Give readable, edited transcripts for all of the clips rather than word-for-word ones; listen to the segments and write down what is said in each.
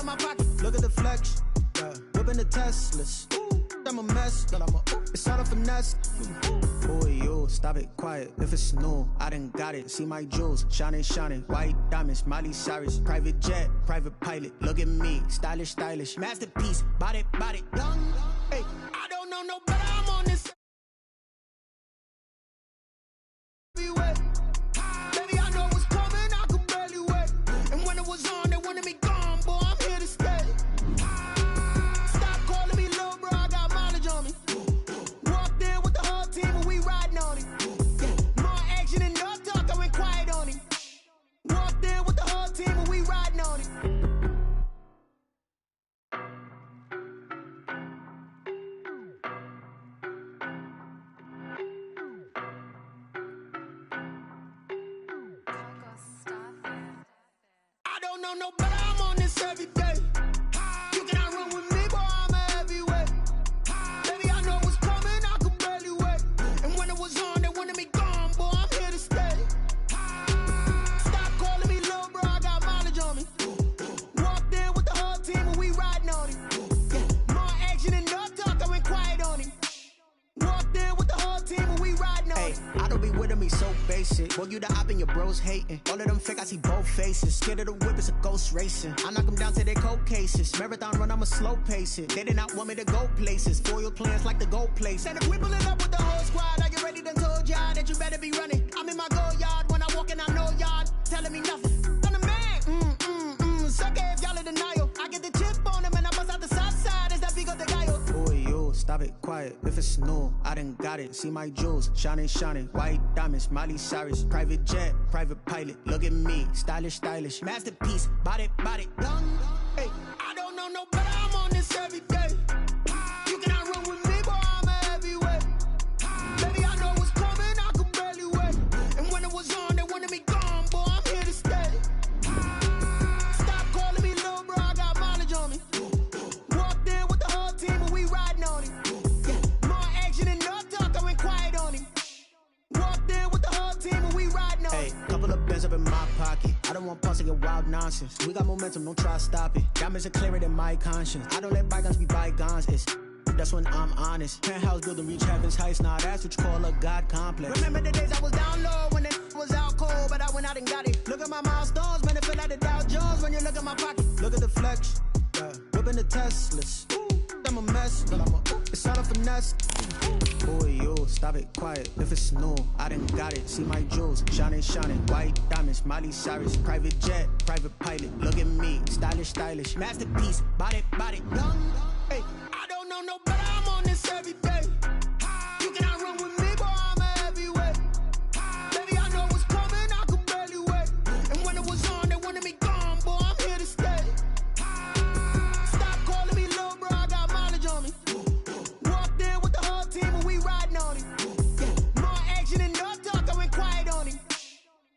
at my pocket. Look at the flex. Yeah. Whipping the Teslas. I'm a mess, but it's all a finesse. Boy, you stop it quiet. If it's new, I done got it. See my jewels, shining, shining. White diamonds, Miley Cyrus. Private jet, private pilot. Look at me, stylish, stylish. Masterpiece, body, body, young. Hey, I don't know no better. I'm on this. Baby, I know what's coming. I could barely wait. And when it was on, they wanted me gone. Boy, I'm here to stay. No, but I'm on this every day. You cannot run with me, boy, I'm a heavyweight. Baby, I know what's coming, I could barely wait. And when it was on, they wanted me gone, boy, I'm here to stay. Stop calling me little bro, I got mileage on me. Walked in with the whole team and we riding on it. Yeah, more action and no talk, I went quiet on it. Walked in with the whole team and we riding on it. I don't be with me so basic. Boy, you the op and your bros hating. All of them fake, I see both faces. Scared of the whip, it's a ghost racing. I knock them down to their cold cases. Marathon run, I'ma slow pace it. They did not want me to go places. Foil plans like the gold place. And if we pulling up with the whole squad, are you ready? Done told y'all that you better be running. I'm in my go yard. When I walk in, I know y'all telling me nothing. I'm the man. Suck it if y'all in denial. I get the chip on them and I bust out the south side. Is that Vigo de Gallo? Boy, you stop it quiet. If it's new, I done got it. See my jewels, shining, shining. White diamonds, Miley Cyrus. Private jet, private pilot. Look at me, stylish, stylish. Masterpiece, body, body, young. Hey, I don't know no better. I'm on this every day. You cannot run with me, boy, I'm a heavyweight. Baby, I know what's coming, I could barely wait. And when it was on, they wanted me gone, boy, I'm here to stay. Stop calling me little bro, I got mileage on me. Walked in with the whole team and we riding on it. Yeah, more action and no talk, I went quiet on it. Walked in with the whole team and we riding on it. Hey, couple of bands up in my pocket. I don't want pause to get wild nonsense. We got momentum, don't try to stop it. Diamonds are clearer than my conscience. I don't let bygones be bygones. That's when I'm honest. Penthouse building, reach heaven's heights. Now that's what you call a God complex. Remember the days I was down low when it was out cold, but I went out and got it. Look at my milestones, man, it feel like the Dow Jones when you look at my pocket. Look at the flex, yeah. Whipping the Teslas. I'm a mess, but it's all a finesse. Boy, you stop it quiet. If it's new, I done got it. See my jewels, shining, shining. White diamonds, Miley Cyrus. Private jet, private pilot. Look at me, stylish, stylish. Masterpiece, body, body, young. Hey, I don't know no better. I'm on this every day. You cannot run with me, boy, I'm a heavyweight. Baby, I know what's coming, I could barely wait. And when it was on, they wanted me gone, boy, I'm here to stay. Stop calling me little bro, I got mileage on me. Walked in with the whole team and we riding on it. Yeah, more action and no talk, I went quiet on it.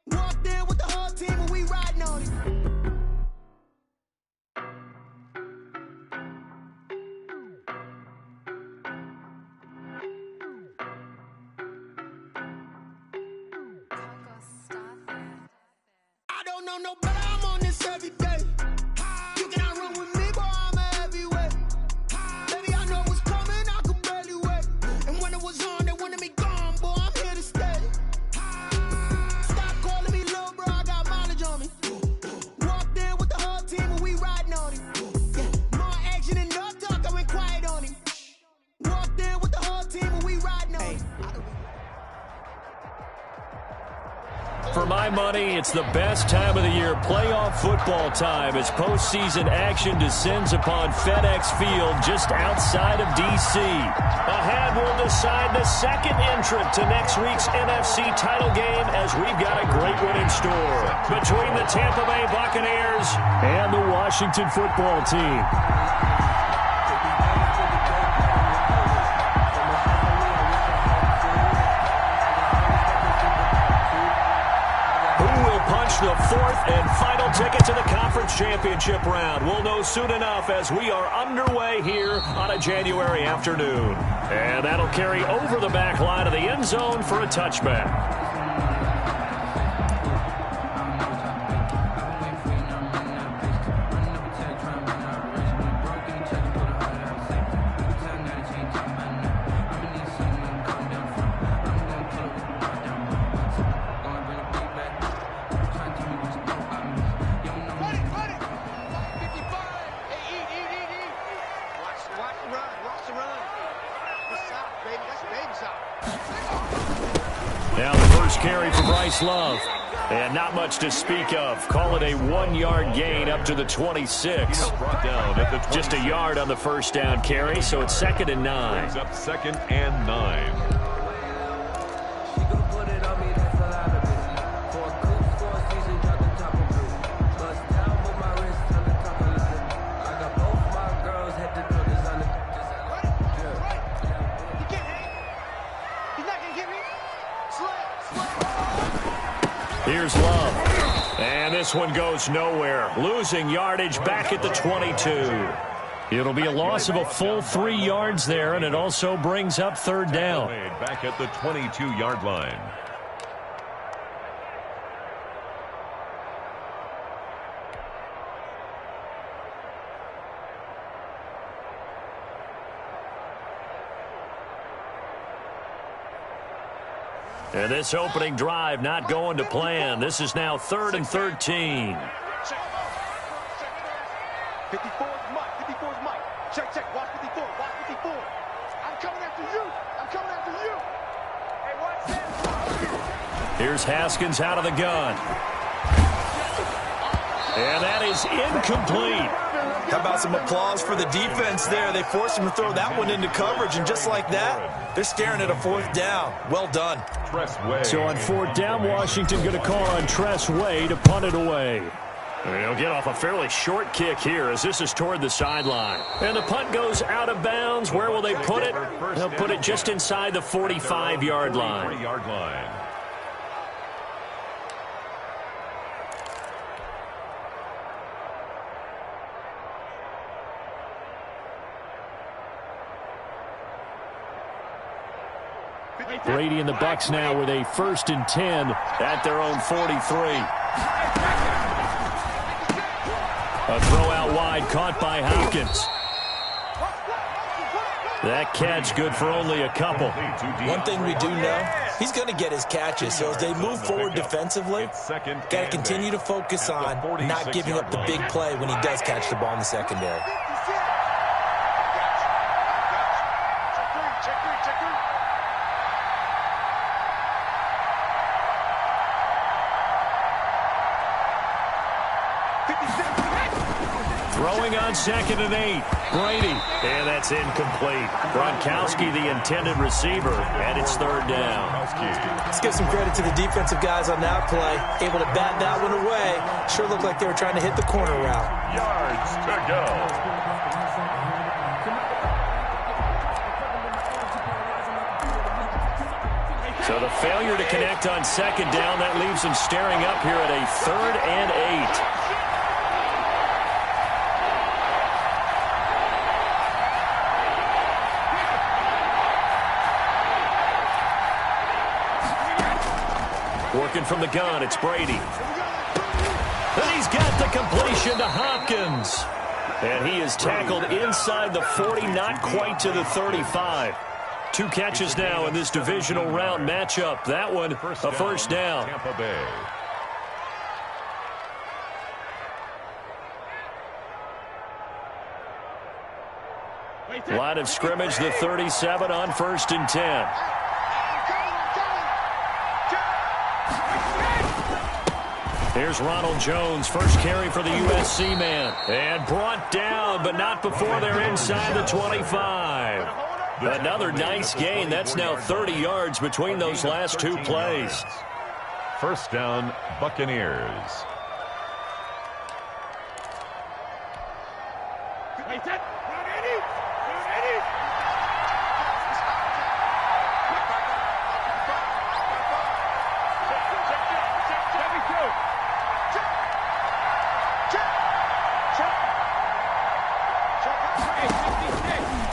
Walked in with the whole team and we riding on it. I don't know no better. I'm on this every day. You cannot run with me, boy, I'm a heavyweight. Baby, I know what's coming, I could barely wait. And when it was on, they wanted me gone, boy, I'm here to stay. Stop calling me little bro, I got mileage on me. Walked in with the whole team and we riding on it. Yeah, more action and no talk, I went quiet on it. Walked in with the whole team and we riding on it. For my money, it's the best time of the year, playoff football time, as postseason action descends upon FedEx Field just outside of D.C. Ahead, we'll decide the second entrant to next week's NFC title game, as we've got a great one in store between the Tampa Bay Buccaneers and the Washington football team. The fourth and final ticket to the conference championship round. We'll know soon enough as we are underway here on a January afternoon. And that'll carry over the back line of the end zone for a touchback. first carry for Bryce Love. And not much to speak of. Call it a 1-yard gain up to the 26. Just a yard on the first down carry, so it's 2nd and 9. Up 2nd and 9. Here's Love. And this one goes nowhere. Losing yardage back at the 22. It'll be a loss of a full 3 yards there, and it also brings up 3rd down. Back at the 22-yard line. And this opening drive not going to plan. This is now 3rd and 13. 54 is Mike. 54 is Mike. Check, check. Watch 54. Watch 54. I'm coming after you. I'm coming after you. Hey, watch this. Here's Haskins out of the gun. And that is incomplete. How about some applause for the defense there? They forced him to throw that one into coverage, and just like that, they're staring at a 4th down. Well done. So on 4th down, Washington going to call on Tress Way to punt it away. And he'll get off a fairly short kick here as this is toward the sideline. And the punt goes out of bounds. Where will they put it? They'll put it just inside the 45-yard line. Brady and the Bucs now with a 1st and 10 at their own 43. A throw out wide caught by Hopkins. That catch good for only a couple. One thing we do know, he's going to get his catches. So as they move forward defensively, got to continue to focus on not giving up the big play when he does catch the ball in the secondary. Throwing on 2nd and 8. Brady. And that's incomplete. Gronkowski, the intended receiver, and it's 3rd down. Let's give some credit to the defensive guys on that play. Able to bat that one away. Sure looked like they were trying to hit the corner route. Yards to go. So the failure to connect on 2nd down, that leaves them staring up here at a 3rd and 8. Working from the gun, it's Brady. And he's got the completion to Hopkins. And he is tackled inside the 40, not quite to the 35. 2 catches now in this divisional round matchup. That one, a 1st down. Tampa Bay. Line of scrimmage, the 37 on 1st and 10. Here's Ronald Jones, first carry for the USC man. And brought down, but not before they're inside the 25. Another nice gain. That's now 30 yards between those last 2 plays. 1st down, Buccaneers.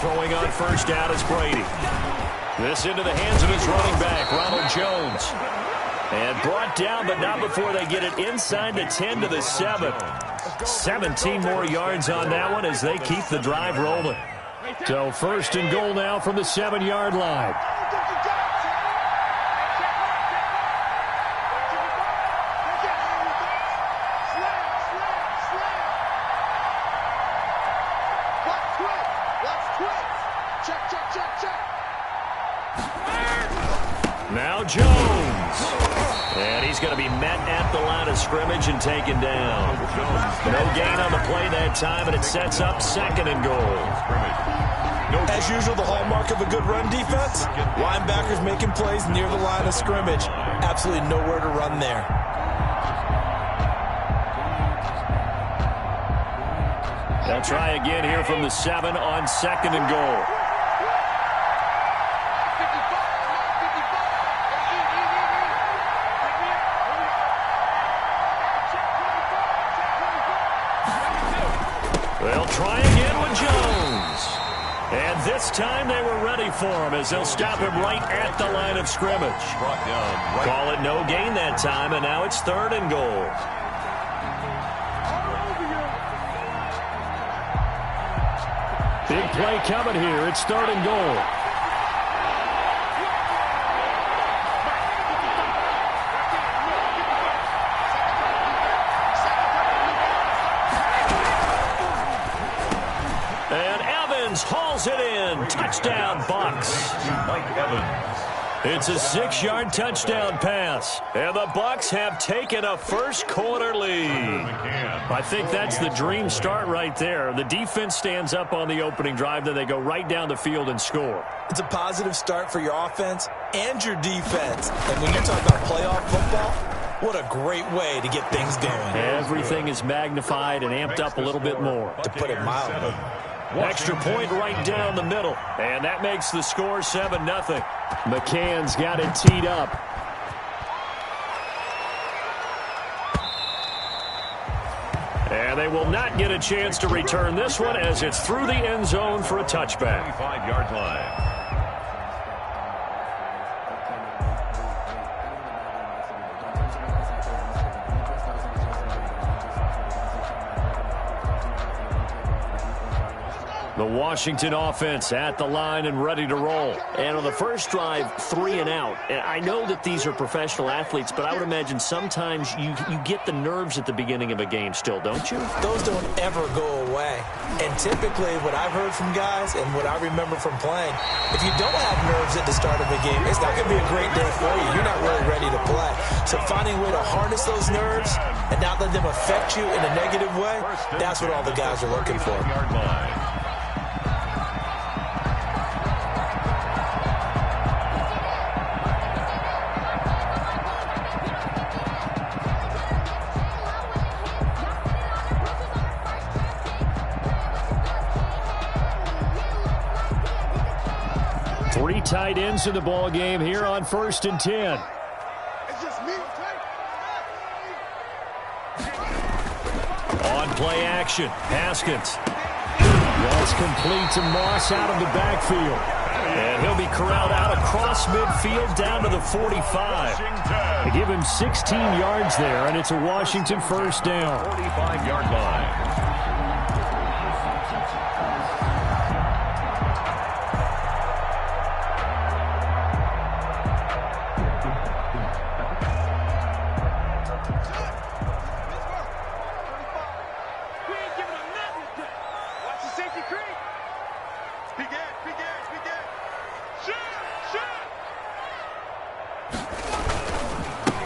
Throwing on 1st down is Brady. This into the hands of his running back, Ronald Jones. And brought down, but not before they get it inside the 10 to the 7. 17 more yards on that one as they keep the drive rolling. So 1st and goal now from the 7-yard line. Now Jones. he's going to be met at the line of scrimmage and taken down. No gain on the play that time, and it sets up 2nd and goal. As usual, the hallmark of a good run defense, linebackers making plays near the line of scrimmage. Absolutely nowhere to run there. They'll try again here from the 7 on 2nd and goal. They'll try again with Jones. And this time they were ready for him as they'll stop him right at the line of scrimmage. Call it no gain that time, and now it's 3rd and goal. Big play coming here. It's 3rd and goal. Hauls it in. Touchdown, Bucks. It's a 6-yard touchdown pass. And the Bucks have taken a first-quarter lead. I think that's the dream start right there. The defense stands up on the opening drive, then they go right down the field and score. It's a positive start for your offense and your defense. And when you're talking about playoff football, what a great way to get things going. Everything is magnified and amped up a little bit more. To put it mildly. Extra point right down the middle. And that makes the score 7-0. McCann's got it teed up. And they will not get a chance to return this one as it's through the end zone for a touchback. 25-yard line. The Washington offense at the line and ready to roll. And on the first drive, 3 and out. And I know that these are professional athletes, but I would imagine sometimes you get the nerves at the beginning of a game still, don't you? Those don't ever go away. And typically what I've heard from guys and what I remember from playing, if you don't have nerves at the start of a game, it's not going to be a great day for you. You're not really ready to play. So finding a way to harness those nerves and not let them affect you in a negative way, that's what all the guys are looking for. 3 tight ends in the ball game here on 1st and 10. It's just me. On play action, Haskins. That's complete to Moss out of the backfield. And he'll be corralled out across midfield down to the 45. They give him 16 yards there, and it's a Washington first down. 45-yard line.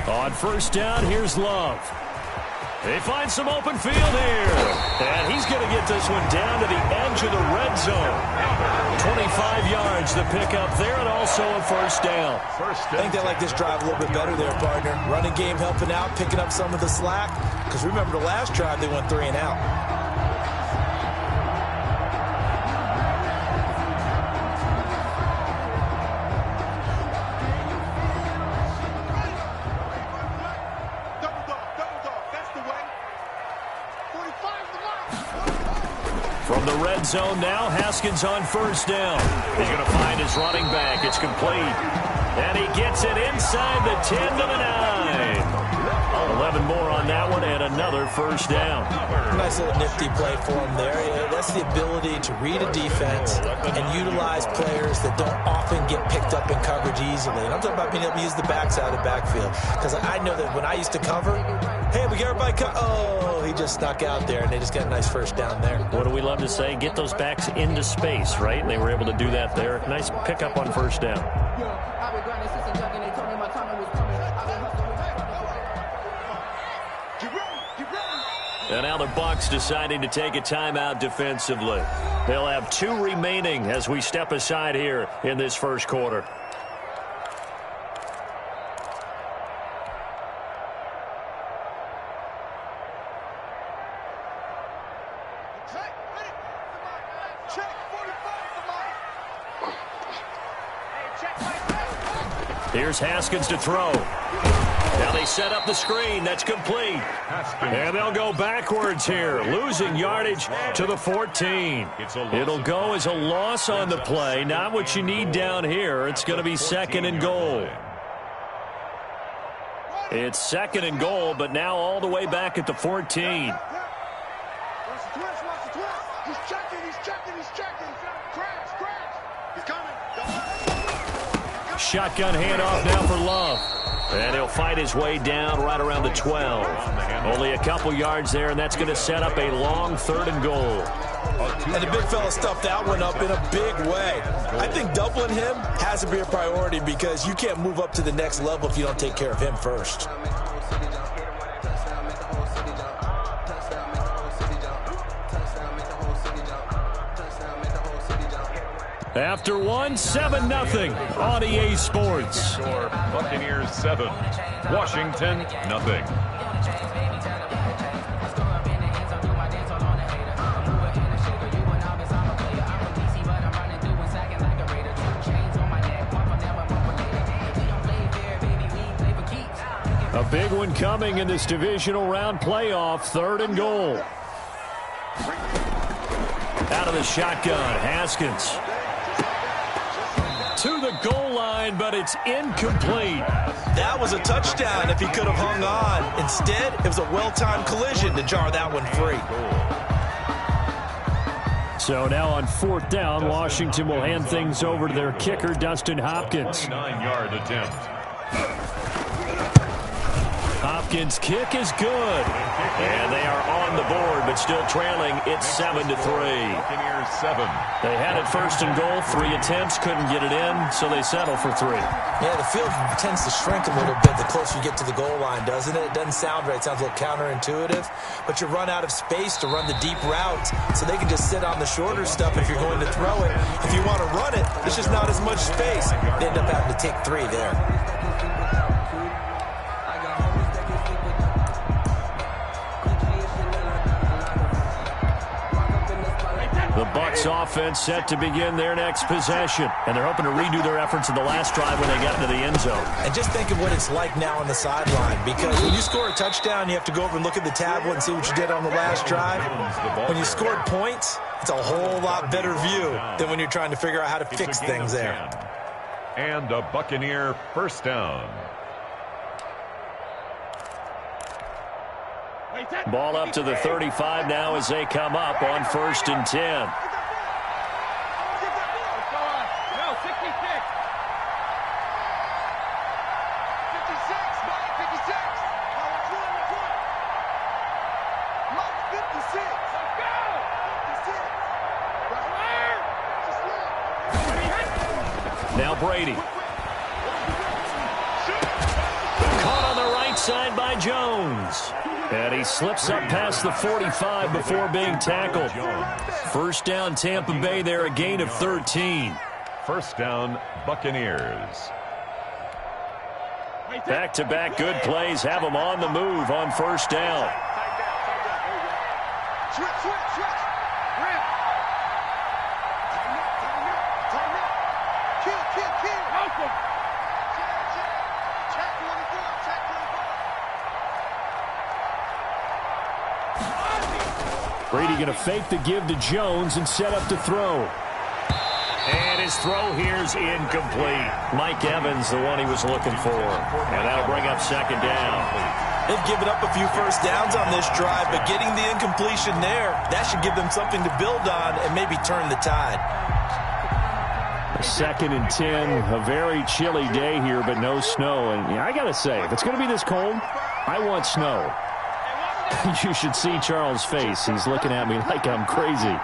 On first down, here's Love. They find some open field here. And he's going to get this one down to the edge of the red zone. 25 yards the pickup there, and also a first down. I think they like this drive a little bit better there, partner. Running game helping out, picking up some of the slack. Because remember the last drive, they went 3 and out. From the red zone now, Haskins on first down. He's going to find his running back. It's complete. And he gets it inside the 10 to the 9. 11 more on that one and another first down. Nice little nifty play for him there. Yeah, that's the ability to read a defense and utilize players that don't often get picked up in coverage easily. And I'm talking about being able to use the backside of the backfield. Because I know that when I used to cover, hey, we got everybody oh, he just snuck out there, and they just got a nice first down there. What do we love to say? Get those backs into space, right? And they were able to do that there. Nice pickup on first down. And now the Bucs deciding to take a timeout defensively. They'll have 2 remaining as we step aside here in this first quarter. Here's Haskins to throw. Now they set up the screen. That's complete. And they'll go backwards here, losing yardage to the 14. It'll go as a loss on the play. Not what you need down here. It's going to be 2nd and goal. It's 2nd and goal, but now all the way back at the 14. Shotgun handoff now for Love. And he'll fight his way down right around the 12. Only a couple yards there, and that's going to set up a long 3rd and goal. And the big fella stuffed that one up in a big way. I think doubling him has to be a priority because you can't move up to the next level if you don't take care of him first. After 1, 7-0 on EA Sports. Score Buccaneers 7, Washington nothing. A big one coming in this divisional round playoff, 3rd and goal. Out of the shotgun, Haskins. To the goal line, but it's incomplete. That was a touchdown if he could have hung on. Instead, it was a well-timed collision to jar that one free. So now on 4th down, Washington will hand things over to their kicker, Dustin Hopkins. 29-yard attempt. Hopkins' kick is good. And they are on the board, but still trailing. It's 7-3. Buccaneers 7. They had it 1st and goal. 3 attempts, couldn't get it in, so they settle for 3. Yeah, the field tends to shrink a little bit the closer you get to the goal line, doesn't it? It doesn't sound right. It sounds a little counterintuitive. But you run out of space to run the deep routes, so they can just sit on the shorter stuff if you're going to throw it. If you want to run it, there's just not as much space. They end up having to take 3 there. The Bucs offense set to begin their next possession. And they're hoping to redo their efforts in the last drive when they got into the end zone. And just think of what it's like now on the sideline. Because when you score a touchdown, you have to go over and look at the tablet and see what you did on the last drive. When you scored points, it's a whole lot better view than when you're trying to figure out how to fix things there. And a Buccaneer 1st down. Ball up to the 35 now as they come up on 1st and 10. Now Brady. Caught on the right side by Jones. And he slips up past the 45 before being tackled. 1st down, Tampa Bay there, a gain of 13. 1st down, Buccaneers. Back-to-back good plays have them on the move on 1st down. Brady going to fake the give to Jones and set up to throw. And his throw here's incomplete. Mike Evans, the one he was looking for. And that'll bring up 2nd down. They've given up a few 1st downs on this drive, but getting the incompletion there, that should give them something to build on and maybe turn the tide. 2nd and 10, a very chilly day here, but no snow. And yeah, I got to say, if it's going to be this cold, I want snow. You should see Charles' face. He's looking at me like I'm crazy.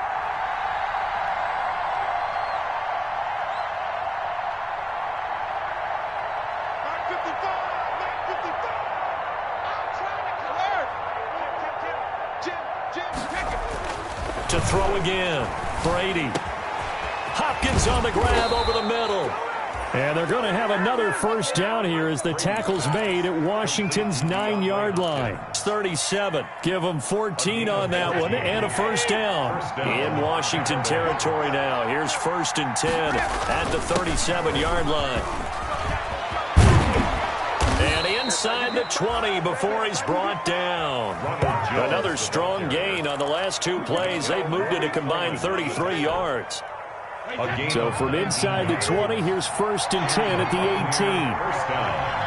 Jim, throw again. Brady. Hopkins on the grab over the middle. And they're going to have another first down here as the tackle's made at Washington's 9-yard line. It's 37. Give them 14 on that one and a first down. In Washington territory now. Here's 1st and 10 at the 37-yard line. And inside the 20 before he's brought down. Another strong gain on the last 2 plays. They've moved it a combined 33 yards. So from inside the 20, here's 1st and 10 at the 18. First down.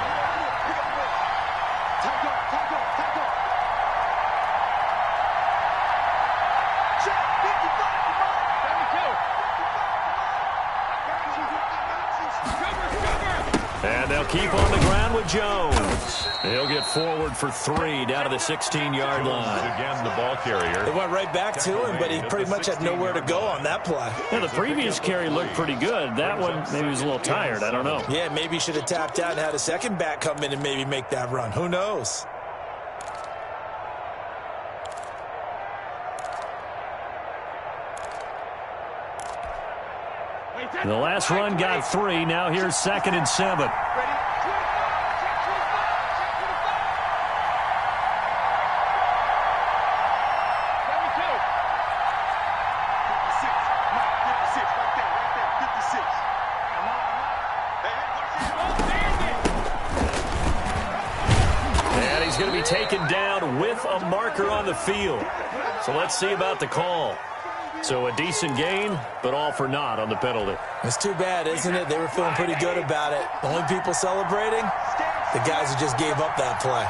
And they'll keep on the ground with Jones. He'll get forward for 3 down to the 16-yard line. Again, the ball carrier. They went right back to him, but he pretty much had nowhere to go on that play. Yeah, the previous carry looked pretty good. That one, maybe he was a little tired. I don't know. Yeah, maybe he should have tapped out and had a second back come in and maybe make that run. Who knows? The last run got 3. Now here's 2nd and 7. And he's going to be taken down with a marker on the field. So let's see about the call. So a decent gain, but all for naught on the penalty. It's too bad, isn't it? They were feeling pretty good about it. The only people celebrating, the guys who just gave up that play.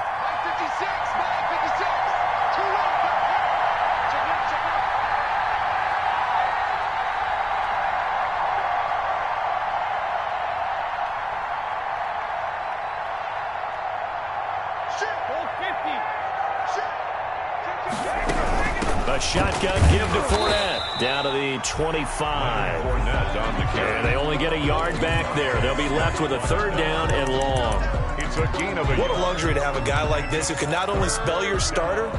A shotgun give to Fournette. Down to the 25. Fournette on the carry. And they only get a yard back there. They'll be left with a 3rd down and long. It's a gain of a What a luxury to have a guy like this who can not only spell your starter,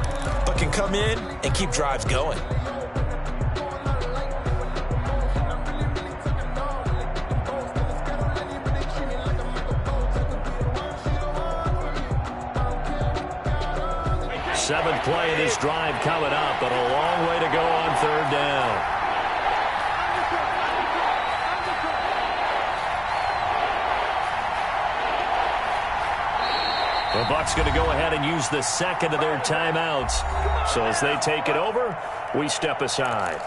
but can come in and keep drives going. Seventh play of this drive coming up, but a long way to go on 3rd down. The Bucs going to go ahead and use the 2nd of their timeouts. So as they take it over, we step aside.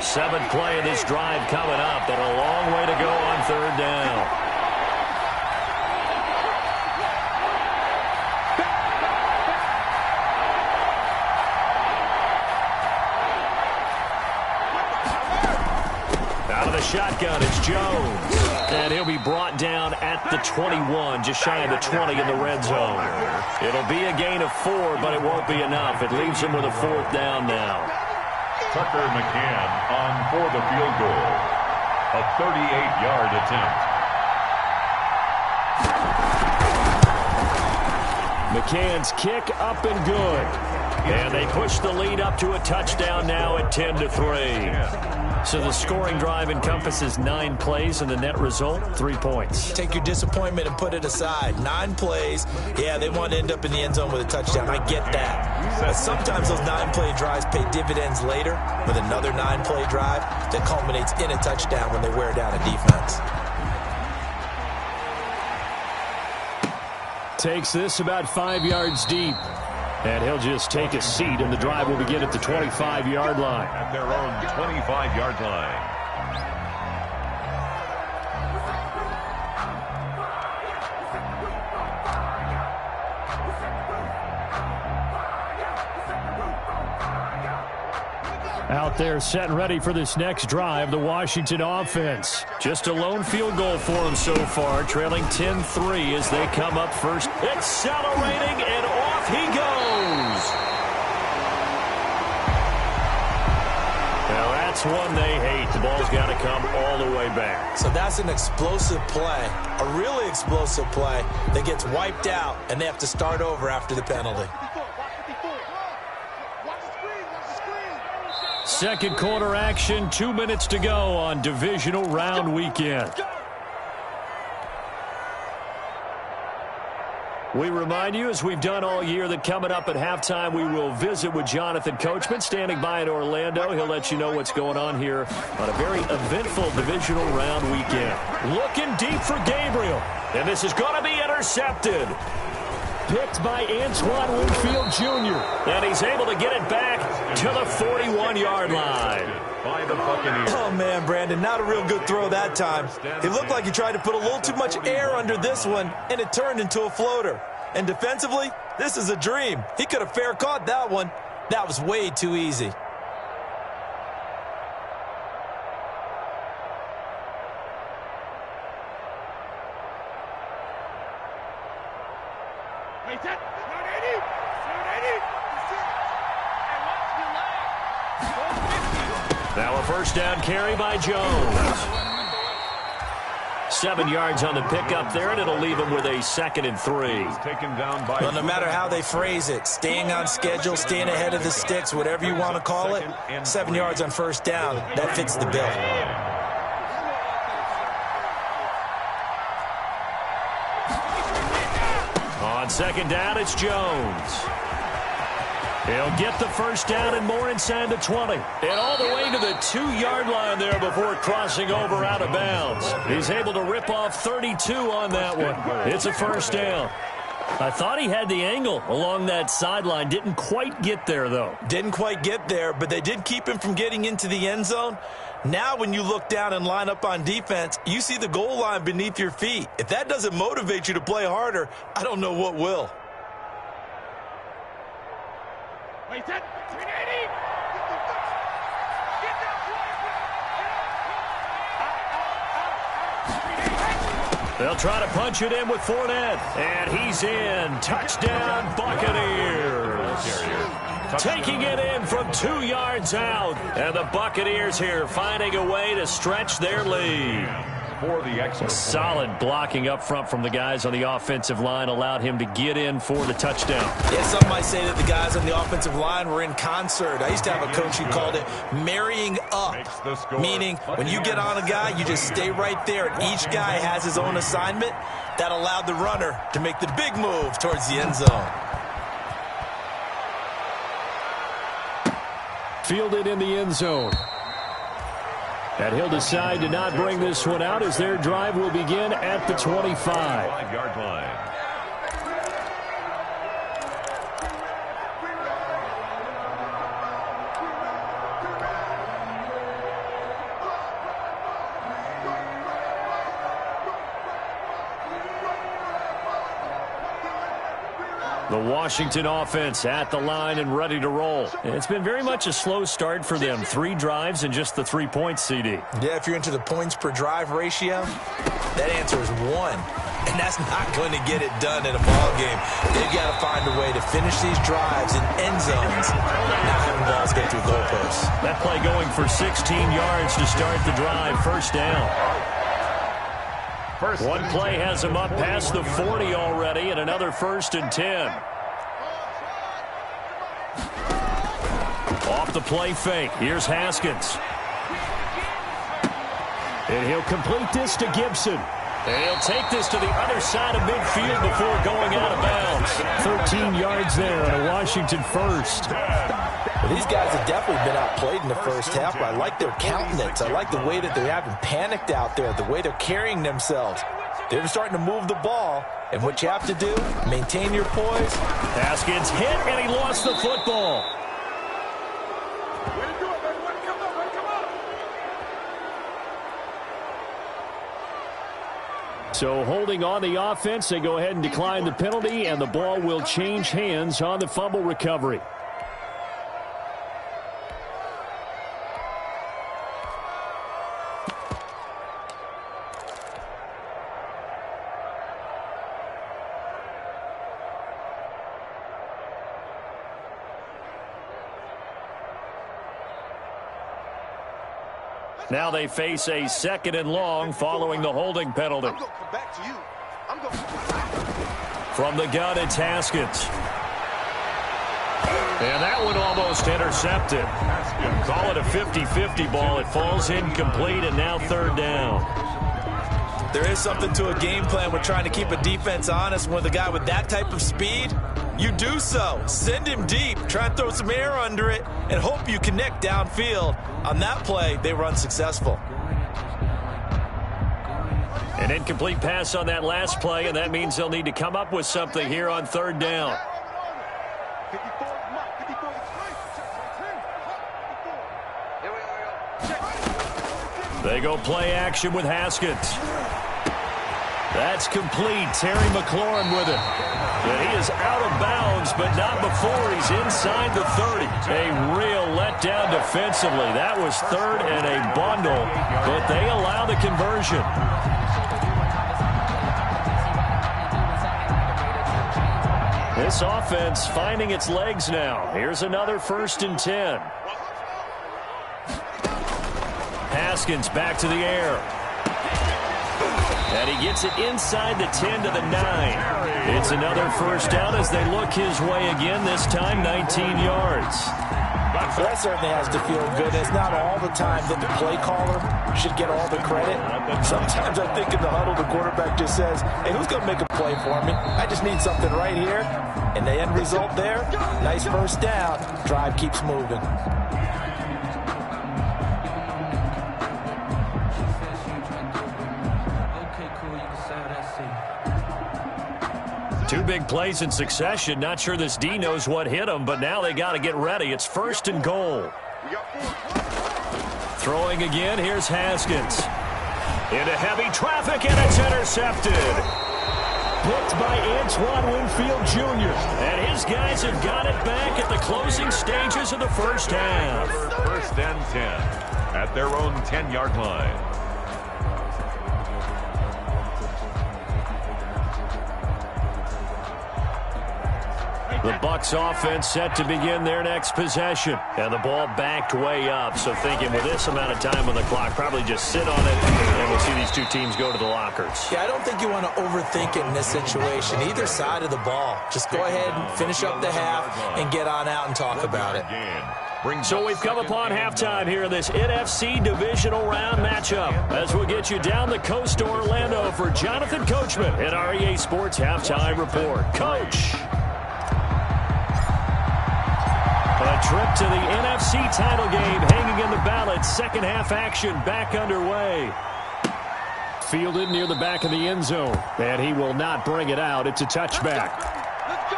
Seventh play of this drive coming up, but a long way to go on 3rd down. Out of the shotgun, it's Jones. And he'll be brought down at the 21, just shy of the 20 in the red zone. It'll be a gain of 4, but it won't be enough. It leaves him with a 4th down now. Tucker McCann on for the field goal. A 38-yard attempt. McCann's kick up and good. And they push the lead up to a touchdown now at 10-3. So the scoring drive encompasses 9 plays, and the net result, 3 points. Take your disappointment and put it aside. 9 plays. Yeah, they want to end up in the end zone with a touchdown. I get that. But sometimes those 9-play drives pay dividends later with another 9-play drive that culminates in a touchdown when they wear down a defense. Takes this about 5 yards deep. And he'll just take a seat, and the drive will begin at the 25-yard line. At their own 25-yard line. Out there set and ready for this next drive, the Washington offense. Just a lone field goal for them so far, trailing 10-3 as they come up first. Accelerating, and off he goes. Now that's one they hate. The ball's got to come all the way back. So that's an explosive play, a really explosive play that gets wiped out, and they have to start over after the penalty. Second quarter action, 2 minutes to go on divisional round weekend. We remind you, as we've done all year, that coming up at halftime, we will visit with Jonathan Coachman, standing by in Orlando. He'll let you know what's going on here on a very eventful divisional round weekend. Looking deep for Gabriel, and this is going to be intercepted. Picked by Antoine Winfield Jr., and he's able to get it back to the 41-yard line. Oh, man, Brandon, not a real good throw that time. It looked like he tried to put a little too much air under this one, and it turned into a floater. And defensively, this is a dream. He could have fair caught that one. That was way too easy. Now a first down carry by Jones. 7 yards on the pickup there, and it'll leave him with a 2nd and 3. Well, no matter how they phrase it, staying on schedule, staying ahead of the sticks, whatever you want to call it, 7 yards on first down, that fits the bill. On second down, it's Jones. He'll get the first down and more inside the 20. And all the way to the 2-yard line there before crossing over out of bounds. He's able to rip off 32 on that one. It's a first down. I thought he had the angle along that sideline. Didn't quite get there, though. Didn't quite get there, but they did keep him from getting into the end zone. Now when you look down and line up on defense, you see the goal line beneath your feet. If that doesn't motivate you to play harder, I don't know what will. They'll try to punch it in with Fournette. And he's in. Touchdown, Buccaneers. Taking it in from 2 yards out. And the Buccaneers here finding a way to stretch their lead. Solid blocking up front from the guys on the offensive line allowed him to get in for the touchdown. Yeah, some might say that the guys on the offensive line were in concert. I used to have a coach who called it marrying up, meaning when you get on a guy, you just stay right there, and each guy has his own assignment. That allowed the runner to make the big move towards the end zone. Fielded in the end zone. And he'll decide to not bring this one out as their drive will begin at the 25-yard line. The Washington offense at the line and ready to roll. It's been very much a slow start for them. 3 drives and just the 3 points, CD. Yeah, if you're into the points per drive ratio, that answer is 1. And that's not going to get it done in a ball game. They've got to find a way to finish these drives in end zones, not having balls get through goalposts. That play going for 16 yards to start the drive. First down. One play has him up past the 40 already, and another 1st and 10. Off the play fake. Here's Haskins. And he'll complete this to Gibson. And he'll take this to the other side of midfield before going out of bounds. 13 yards there on a Washington first. Well, these guys have definitely been outplayed in the first half, but I like their countenance. I like the way that they haven't panicked out there, the way they're carrying themselves. They're starting to move the ball, and what you have to do, maintain your poise. Haskins hit, and he lost the football. So holding on the offense, they go ahead and decline the penalty, and the ball will change hands on the fumble recovery. Now they face a 2nd and long following the holding penalty. I'm going to come back to you. I'm going to... From the gun, it's Haskins. And that one almost intercepted. Call it a 50-50 ball. It falls incomplete, and now 3rd down. There is something to a game plan with trying to keep a defense honest. With a guy with that type of speed, you do so. Send him deep. Try and throw some air under it and hope you connect downfield. On that play, they were unsuccessful. An incomplete pass on that last play, and that means they'll need to come up with something here on 3rd down. They go play action with Haskins. That's complete. Terry McLaurin with it. And he is out of bounds, but not before he's inside the 30. A real letdown defensively. That was 3rd and a bundle, but they allow the conversion. This offense finding its legs now. Here's another 1st and 10. Haskins back to the air. And he gets it inside the 10 to the 9. It's another 1st down as they look his way again, this time 19 yards. Well, that certainly has to feel good. It's not all the time that the play caller should get all the credit. Sometimes I think in the huddle, the quarterback just says, hey, who's going to make a play for me? I just need something right here. And the end result there, nice 1st down. Drive keeps moving. Two big plays in succession. Not sure this D knows what hit him, but now they got to get ready. It's 1st and goal. Throwing again, here's Haskins. Into heavy traffic, and it's intercepted. Picked by Antoine Winfield Jr. And his guys have got it back at the closing stages of the 1st half. 1st and 10 at their own 10-yard line. The Bucs offense set to begin their next possession. And the ball backed way up. So thinking with this amount of time on the clock, probably just sit on it, and we'll see these two teams go to the lockers. Yeah, I don't think you want to overthink it in this situation. Either side of the ball. Just go ahead and finish up the half and get on out and talk about it. So we've come upon halftime here in this NFC divisional round matchup. As we'll get you down the coast to Orlando for Jonathan Coachman at our EA Sports Halftime Report. Coach. A trip to the NFC title game hanging in the balance. 2nd half action back underway. Fielded near the back of the end zone. And he will not bring it out. It's a touchback. Let's go.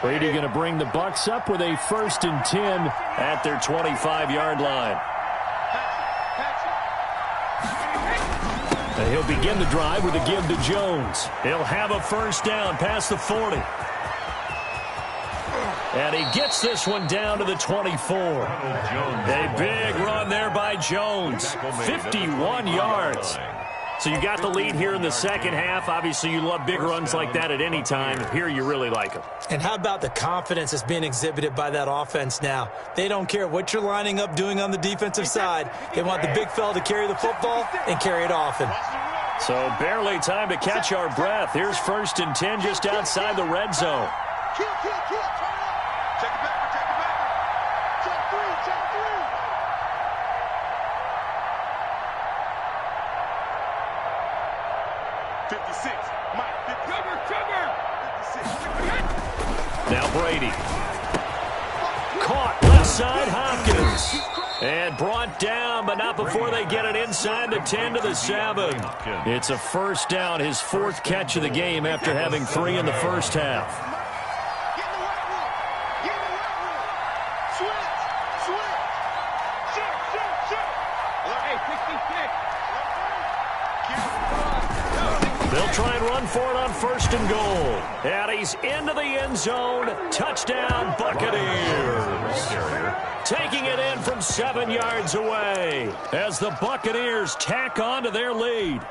Brady going to bring the Bucs up with a 1st and 10 at their 25-yard line. And he'll begin the drive with a give to Jones. He'll have a 1st down past the 40. And he gets this one down to the 24. A big run there by Jones. 51 yards. So you got the lead here in the 2nd half. Obviously, you love big runs like that at any time. Here, you really like them. And how about the confidence that's being exhibited by that offense now? They don't care what you're lining up doing on the defensive side. They want the big fella to carry the football and carry it often. So barely time to catch our breath. Here's 1st and 10 just outside the red zone. Kill, kill, kill. Check it back, check it back. Check 3, check 3. 56. Mike, 56. Cover. 56. Now Brady. Caught left side, Hopkins. And brought down, but not before they get it inside the 10 to the 7. It's a 1st down, his 4th catch of the game after having 3 in the 1st half. Get in the right one. Get in the right one. Switch. Shoot. Hey, 66. They'll try and run for it on 1st and goal. And he's into the end zone. Touchdown, Buccaneers. Taking it in from 7 yards away as the Buccaneers tack on to their lead.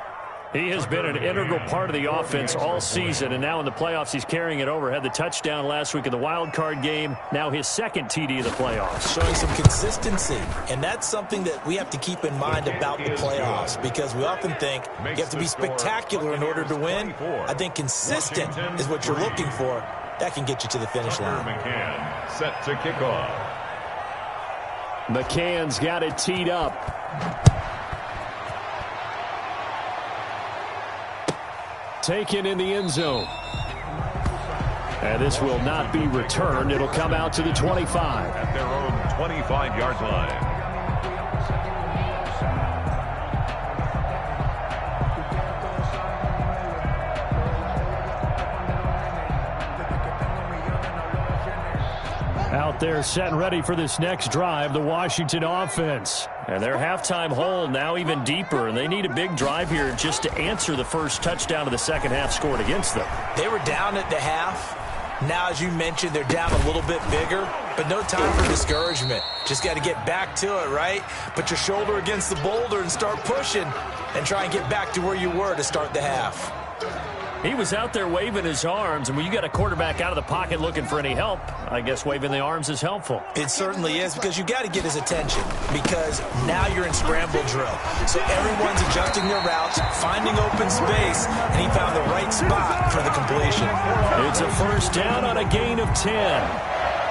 He has been an integral part of the offense all season, and now in the playoffs he's carrying it over. Had the touchdown last week in the wild card game. Now his second TD of the playoffs. Showing some consistency, and that's something that we have to keep in mind about the playoffs, because we often think you have to be spectacular in order to win. I think consistent is what you're looking for. That can get you to the finish line. McCann set to kick off. McCann's got it teed up. Taken in the end zone. And this will not be returned. It'll come out to the 25. At their own 25-yard line. Out there set and ready for this next drive, the Washington offense. And their halftime hole now even deeper, and they need a big drive here just to answer the first touchdown of the second half scored against them. They were down at the half. Now, as you mentioned, they're down a little bit bigger, but no time for discouragement. Just got to get back to it, right? Put your shoulder against the boulder and start pushing and try and get back to where you were to start the half. He was out there waving his arms, and when you got a quarterback out of the pocket looking for any help, I guess waving the arms is helpful. It certainly is, because you got to get his attention, because now you're in scramble drill. So everyone's adjusting their routes, finding open space, and he found the right spot for the completion. It's a first down on a gain of 10.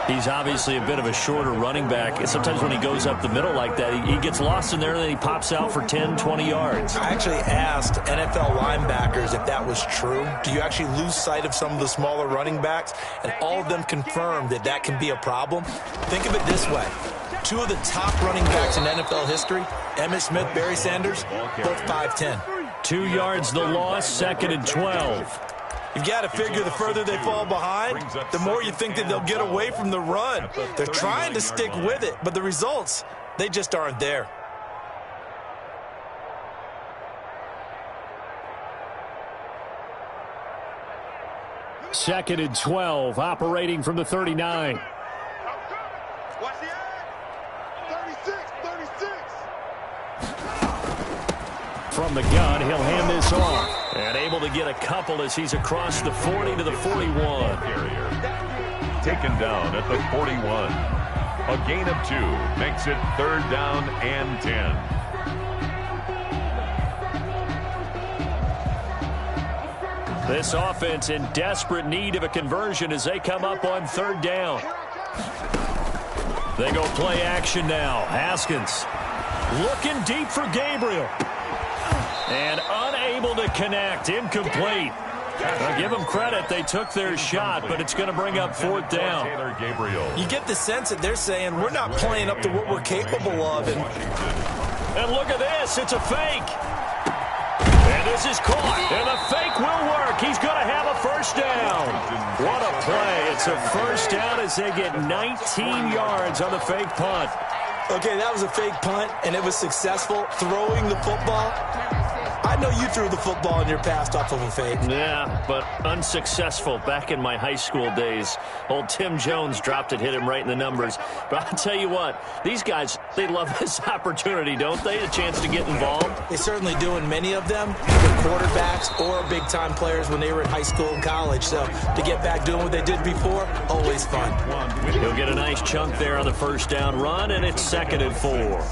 He's obviously a bit of a shorter running back. Sometimes when he goes up the middle like that, he gets lost in there, and then he pops out for 10, 20 yards. I actually asked NFL linebackers if that was true. Do you actually lose sight of some of the smaller running backs? And all of them confirmed that that can be a problem. Think of it this way. Two of the top running backs in NFL history, Emmitt Smith, Barry Sanders, both 5'10". 2 yards the loss, second and 12. You've got to figure the further they fall behind, the more you think that they'll get away from the run. They're trying to stick with it, but the results, they just aren't there. Second and 12, operating from the 39. Watch the end. 36. From the gun, he'll hand this off. And able to get a couple as he's across the 40 to the 41. Taken down at the 41. A gain of 2 makes it third down and 10. This offense in desperate need of a conversion as they come up on third down. They go play action now. Haskins looking deep for Gabriel. And unable to connect. Incomplete. I'll give them credit. They took their shot, but it's going to bring up fourth down. You get the sense that they're saying we're not playing up to what we're capable of. And look at this. It's a fake. And this is caught. And the fake will work. He's going to have a first down. What a play. It's a first down as they get 19 yards on the fake punt. Okay, that was a fake punt, and it was successful. Throwing the football. I know you threw the football in your past off of a fake. Yeah, but unsuccessful back in my high school days. Old Tim Jones dropped it, hit him right in the numbers. But I'll tell you what, these guys, they love this opportunity, don't they? A chance to get involved. They certainly do, and many of them were quarterbacks or big-time players when they were in high school and college. So to get back doing what they did before, always fun. He'll get a nice chunk there on the first down run, and it's second and 4.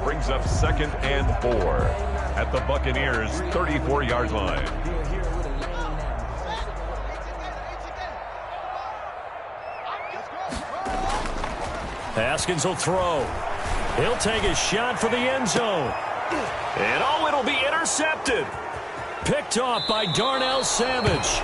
Brings up second and 4. At the Buccaneers' 34-yard line. Haskins will throw. He'll take a shot for the end zone. And oh, it'll be intercepted. Picked off by Darnell Savage.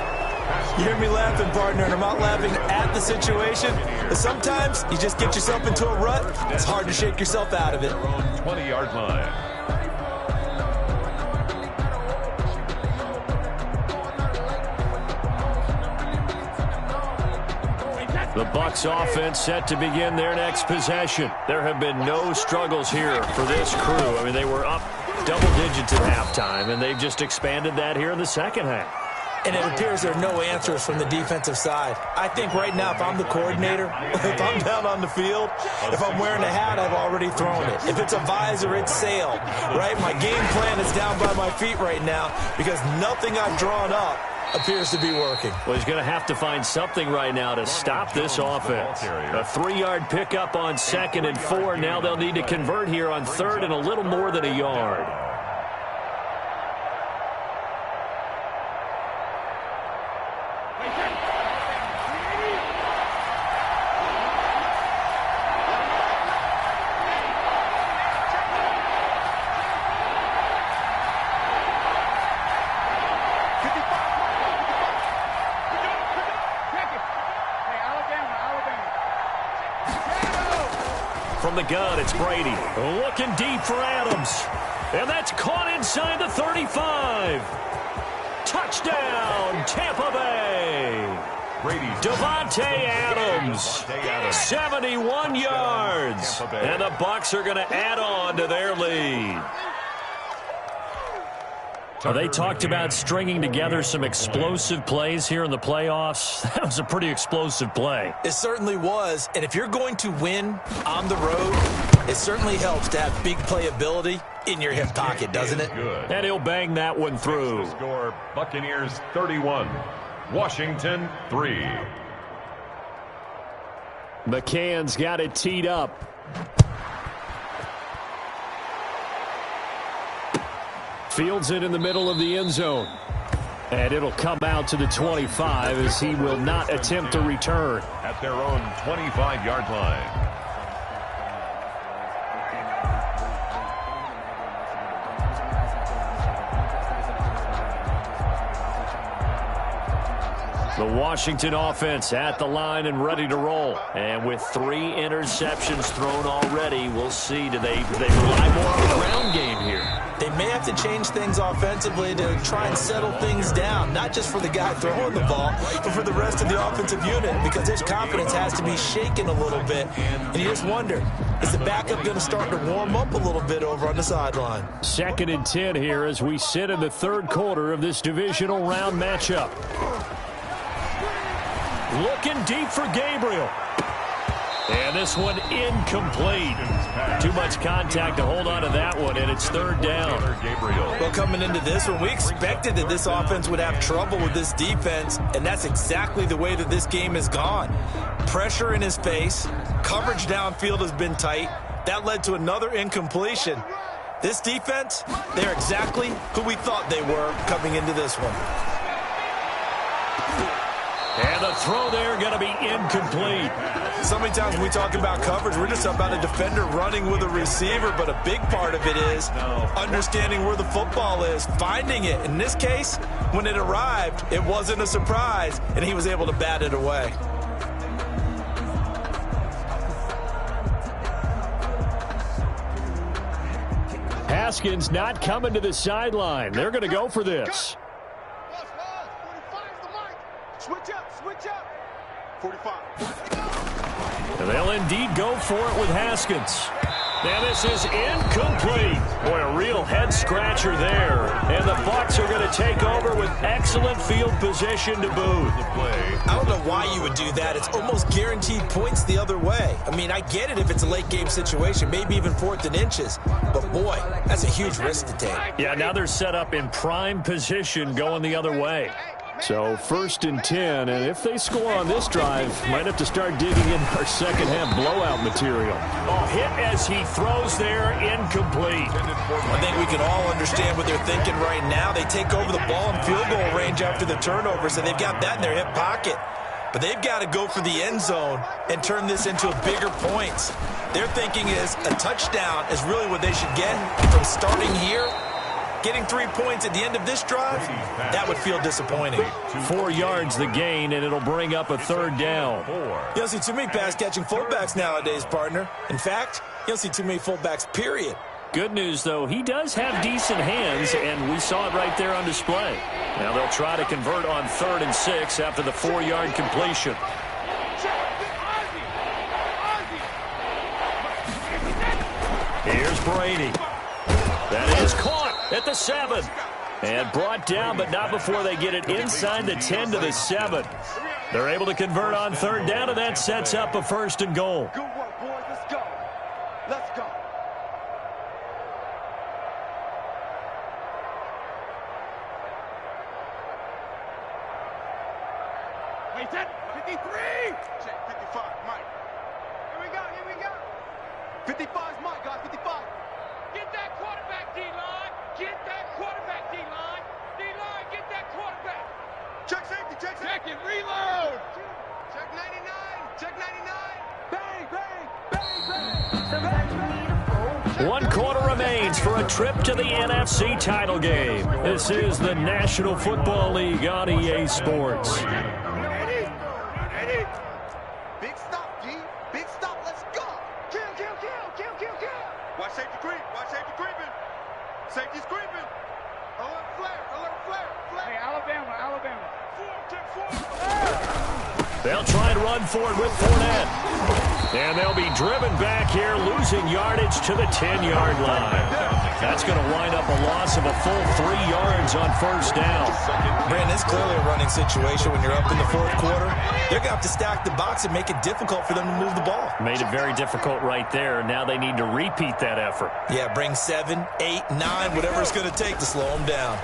You hear me laughing, partner, and I'm not laughing at the situation. But sometimes you just get yourself into a rut. It's hard to shake yourself out of it. 20-yard line. The Bucs offense set to begin their next possession. There have been no struggles here for this crew. I mean, they were up double digits at halftime, and they've just expanded that here in the second half. and it appears there are no answers from the defensive side. I think right now, if I'm the coordinator, if I'm down on the field, if I'm wearing a hat, I've already thrown it. If it's a visor, it's sailed, right? My game plan is down by my feet right now because nothing I've drawn up appears to be working. Well, he's going to have to find something right now to stop this offense. A 3-yard pickup on 2nd and 4. Now they'll need to convert here on 3rd and a little more than a yard. From the gun, it's Brady. Looking deep for Adams. And that's caught inside the 35. Touchdown, Tampa Bay. Devontae Adams, 71 yards. And the Bucs are going to add on to their lead. They talked about stringing together some explosive plays here in the playoffs. That was a pretty explosive play. It certainly was. And if you're going to win on the road, it certainly helps to have big playability in your hip pocket, doesn't it? Good. And he'll bang that one through. The score, Buccaneers 31, Washington 3. McCann's got it teed up. Fields it in the middle of the end zone. And it'll come out to the 25 as he will not attempt to return. At their own 25-yard line. The Washington offense at the line and ready to roll. And with 3 interceptions thrown already, we'll see. Do they rely more on the ground game here? They may have to change things offensively to try and settle things down, not just for the guy throwing the ball, but for the rest of the offensive unit, because his confidence has to be shaken a little bit. And you just wonder, is the backup going to start to warm up a little bit over on the sideline? 2nd and 10 here as we sit in the 3rd quarter of this divisional round matchup. Looking deep for Gabriel. And this one incomplete. Too much contact to hold on to that one, and it's 3rd down. Well, coming into this one, we expected that this offense would have trouble with this defense, and that's exactly the way that this game has gone. Pressure in his face. Coverage downfield has been tight. That led to another incompletion. This defense, they're exactly who we thought they were coming into this one. And the throw there going to be incomplete. So many times when we talk about coverage, we're just talking about a defender running with a receiver, but a big part of it is understanding where the football is, finding it. In this case, when it arrived, it wasn't a surprise, and he was able to bat it away. Haskins not coming to the sideline. They're going to go for this. Switch up. 45. And they'll indeed go for it with Haskins. And this is incomplete. Boy, a real head-scratcher there. And the Bucs are going to take over with excellent field position to boot. I don't know why you would do that. It's almost guaranteed points the other way. I mean, I get it if it's a late-game situation, maybe even 4th and inches. But, boy, that's a huge risk to take. Yeah, now they're set up in prime position going the other way. So 1st and 10, and if they score on this drive, might have to start digging in our second-half blowout material. Oh, hit as he throws there, incomplete. I think we can all understand what they're thinking right now. They take over the ball in field goal range after the turnover, so they've got that in their hip pocket. But they've got to go for the end zone and turn this into bigger points. Their thinking is a touchdown is really what they should get from starting here. Getting 3 points at the end of this drive, that would feel disappointing. 4 yards the gain, and it'll bring up a 3rd down. You don't see too many pass-catching fullbacks nowadays, partner. In fact, you don't see too many fullbacks, period. Good news, though, he does have decent hands, and we saw it right there on display. Now they'll try to convert on 3rd and 6 after the 4-yard completion. Here's Brady. That is caught at the 7. And brought down, but not before they get it inside the 10 to the 7. They're able to convert on third down, and that sets up a 1st and goal. Good work, boys. Let's go. Let's go. Wait, that 53. Check 55, Mike. Here we go. Here we go. 55's Mike, guys. 55. Get that quarterback, D-line. Get that quarterback, D-line. D-line, get that quarterback. Check safety. Check safety. Check it. Reload. Check 99. Check 99. Bang, bang, bang, bang. 1 quarter remains for a trip to the NFC title game. This is the National Football League on EA Sports. Ready? Big stop, G. Big stop. Let's go. Kill, kill, kill, kill, kill, kill. Watch safety creep. Watch safety creeping. Safety's creeping. Alert flare. Alert flare. Flare. Hey, Alabama. Check 4. They'll try and run forward with Fournette. And they'll be driven back here, losing yardage to the 10-yard line. That's going to wind up a loss of a full 3 yards on 1st down. Brandon, it's clearly a running situation when you're up in the 4th quarter. They're going to have to stack the box and make it difficult for them to move the ball. Made it very difficult right there. Now they need to repeat that effort. Yeah, bring 7, 8, 9, whatever it's going to take to slow them down.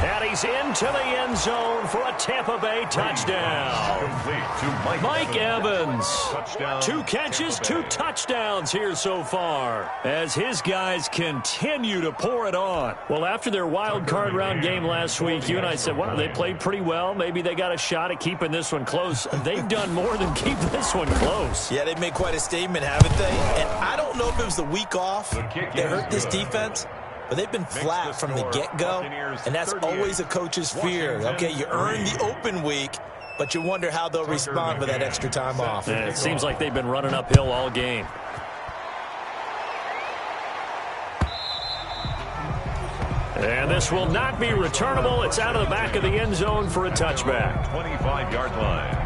And he's into the end zone for a Tampa Bay touchdown. Complete to Mike Evans. Touchdown. 2 catches, 2 touchdowns here so far as his guys continue to pour it on. Well, after their wild card round game last week, you and I said, well, they played pretty well. Maybe they got a shot at keeping this one close. They've done more than keep this one close. Yeah, they've made quite a statement, haven't they? And I don't know if it was the week off that hurt this defense, but they've been flat from the get-go, and that's always a coach's fear. Okay, you earn the open week, but you wonder how they'll respond with that extra time off. And it seems like they've been running uphill all game. And this will not be returnable. It's out of the back of the end zone for a touchback. 25-yard line.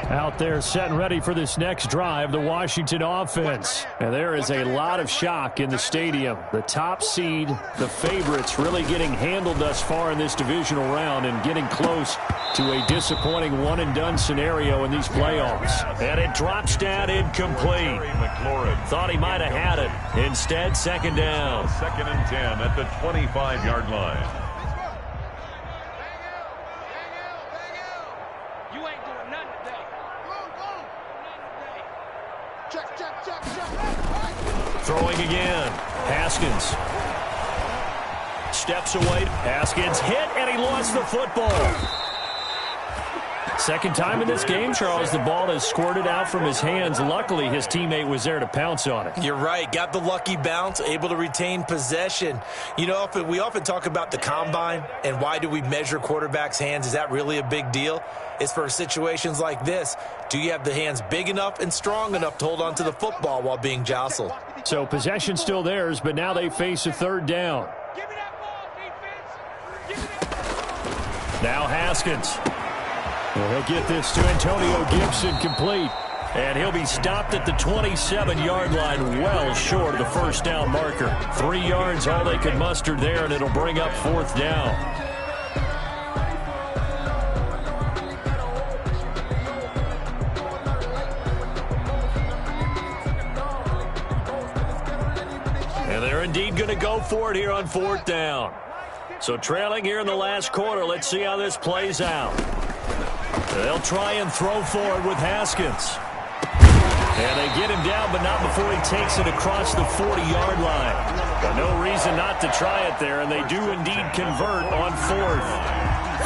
Out there set and ready for this next drive, the Washington offense. And there is a lot of shock in the stadium. The top seed, the favorites, really getting handled thus far in this divisional round and getting close to a disappointing one-and-done scenario in these playoffs. And it drops down incomplete. Thought he might have had it. Instead, 2nd down. 2nd and 10 at the 25-yard line. You ain't doing nothing today. Throwing again. Haskins. Steps away. Haskins hit, and he lost the football. Second time in this game, Charles, the ball has squirted out from his hands. Luckily, his teammate was there to pounce on it. You're right. Got the lucky bounce, able to retain possession. You know, we often talk about the combine and why do we measure quarterbacks' hands. Is that really a big deal? It's for situations like this. Do you have the hands big enough and strong enough to hold on to the football while being jostled? So possession still theirs, but now they face a 3rd down. Give me that ball, defense. Give me that. Now Haskins. Well, he'll get this to Antonio Gibson complete. And he'll be stopped at the 27-yard line, well short of the 1st down marker. 3 yards, all they could muster there, and it'll bring up 4th down. And they're indeed going to go for it here on 4th down. So trailing here in the last quarter, let's see how this plays out. They'll try and throw forward with Haskins. And they get him down, but not before he takes it across the 40-yard line. But no reason not to try it there, and they do indeed convert on 4th.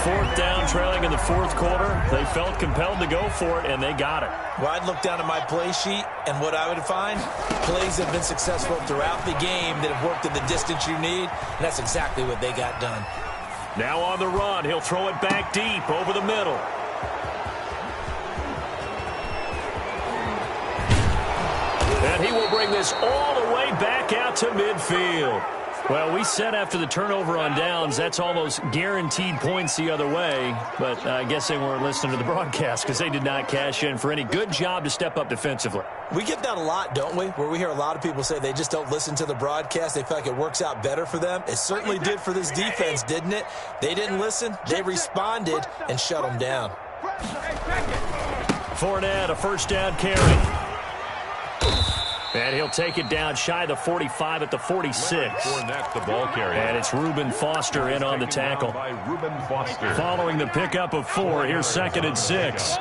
4th down, trailing in the 4th quarter. They felt compelled to go for it, and they got it. Well, I'd look down at my play sheet, and what I would find, plays have been successful throughout the game that have worked in the distance you need, and that's exactly what they got done. Now on the run, he'll throw it back deep over the middle. And he will bring this all the way back out to midfield. Well, we said after the turnover on downs, that's almost guaranteed points the other way. But I guess they weren't listening to the broadcast because they did not cash in for any good job to step up defensively. We get that a lot, don't we? Where we hear a lot of people say they just don't listen to the broadcast. They feel like it works out better for them. It certainly did for this defense, didn't it? They didn't listen. They responded and shut them down. Fournette, a first down carry. And he'll take it down shy of the 45 at the 46. Fournette, the ball carrier. And it's Reuben Foster in on the tackle. By Reuben Foster. Following the pickup of 4, here's 2nd and 6.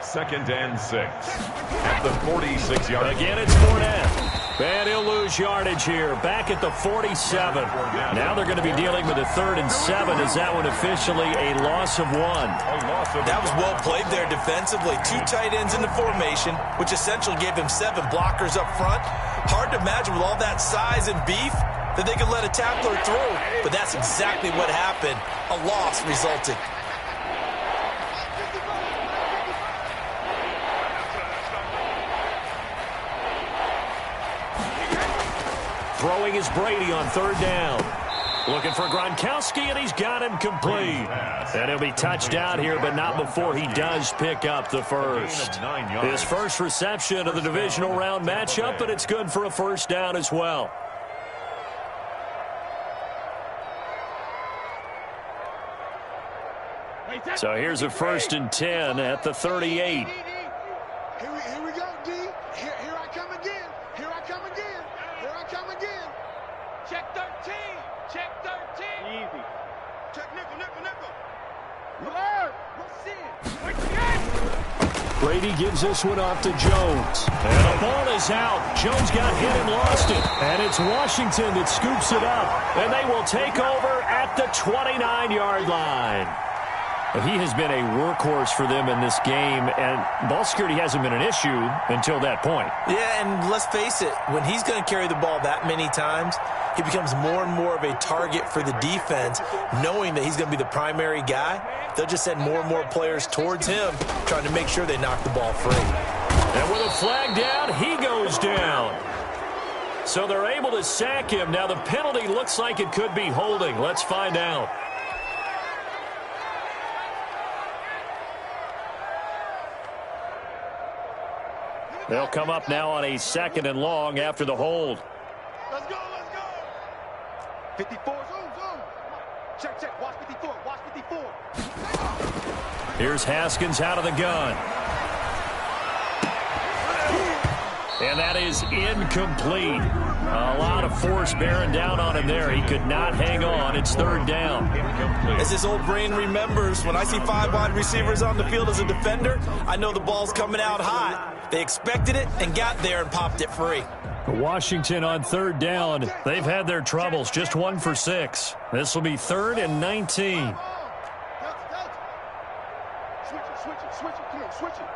2nd and 6. At the 46-yard. Again, it's Fournette. And he'll lose yardage here. Back at the 47. Now they're going to be dealing with a 3rd and 7. Is that one officially a loss of 1? That was well played there defensively. 2 tight ends in the formation, which essentially gave them 7 blockers up front. Hard to imagine with all that size and beef that they could let a tackler through. But that's exactly what happened. A loss resulted. Throwing is Brady on 3rd down. Looking for Gronkowski, and he's got him complete. And he'll be touchdown here, but not before he does pick up the first. His first reception of the divisional round matchup, but it's good for a first down as well. So here's a 1st and 10 at the 38. Here we go, D. Here I come again. Here I come again. Here I come again. Check 13. Check 13. Easy. Check nickel. What's in? Brady gives this one off to Jones. And the ball is out. Jones got hit and lost it. And it's Washington that scoops it up. And they will take over at the 29-yard line. He has been a workhorse for them in this game, and ball security hasn't been an issue until that point. Yeah, and let's face it, when he's going to carry the ball that many times, he becomes more and more of a target for the defense, knowing that he's going to be the primary guy. They'll just send more and more players towards him, trying to make sure they knock the ball free. And with a flag down, he goes down. So they're able to sack him. Now the penalty looks like it could be holding. Let's find out. They'll come up now on a 2nd and long after the hold. Let's go. 54. Zoom. Check. Watch 54. Watch 54. Here's Haskins out of the gun. And that is incomplete. A lot of force bearing down on him there. He could not hang on. It's 3rd down. As his old brain remembers, when I see 5 wide receivers on the field as a defender, I know the ball's coming out hot. They expected it and got there and popped it free. Washington on 3rd down. They've had their troubles. Just 1 for 6. This will be 3rd and 19. Switch it. Come on, switch it.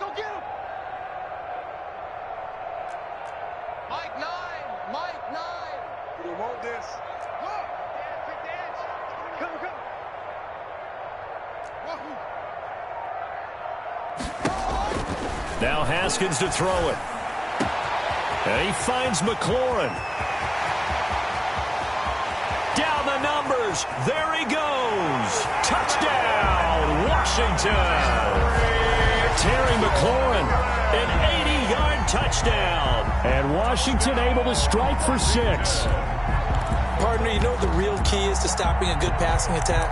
Go get him. Mike 9. We want this. Pick the edge. Come. Now Haskins to throw it. And he finds McLaurin. Down the numbers. There he goes. Touchdown, Washington. Terry McLaurin, an 80-yard touchdown. And Washington able to strike for 6. Partner, you know what the real key is to stopping a good passing attack?